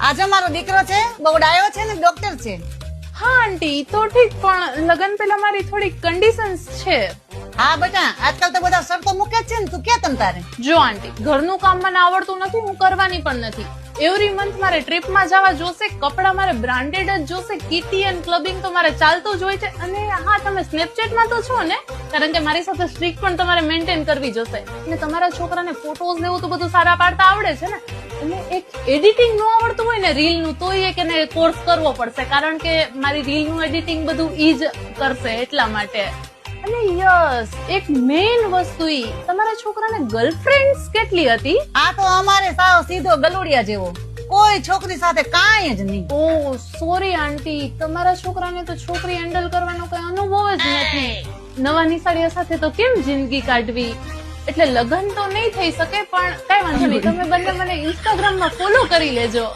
આજે મારો દીકરો છે, બહુ ડાયો છે ને ડોક્ટર છે. હા આંટી તો ઠીક, પણ લગન પેલા મારી થોડી કન્ડિશન્સ છે. હા બેટા, આજકાલ તો બધા શરતો મૂકે જ છે ને, તું કે તમ તારે. જો આંટી, ઘરનું કામ મને આવડતું નથી, હું કરવાની પણ નથી. એવરી મંથ મારે ટ્રીપમાં જવા જોશે, કપડા મારે બ્રાન્ડેડ જ જોશે, કિટી એન્ડ ક્લબિંગ તો મારે ચાલતું જ હોય છે. અને હા, તમે સ્નેપચેટમાં તો છો ને, કારણ કે મારી સાથે સ્ટ્રીક પણ તમારે મેન્ટેન કરવી જોશે. અને તમારા છોકરાને ફોટોઝ ને એવું તો બધું સારા પાડતા આવડે છે ને. અને એક એડિટિંગ ન આવડતું હોય ને રીલ નું, તો એક એને કોર્સ કરવો પડશે, કારણ કે મારી રીલ નું એડિટિંગ બધું ઈ જ કરશે એટલા માટે. અને યસ, એક મેઇન વસ્તુ ઈ, તમારા છોકરાને ગર્લફ્રેન્ડ્સ કેટલી હતી? આ તો અમારે સાવ સીધો ગલુડિયા જેવો, કોઈ છોકરી સાથે કાંઈ જ નહીં. ઓ સોરી આંટી, તમારા છોકરાને તો છોકરી હેન્ડલ કરવાનો કઈ અનુભવ જ નથી. નવા નિશાળીઓ સાથે તો કેમ જિંદગી કાઢવી? એટલે લગ્ન તો નહીં થઈ શકે, પણ કઈ વાંધો નહીં, તમે બંને મને ઇન્સ્ટાગ્રામમાં ફોલો કરી લેજો.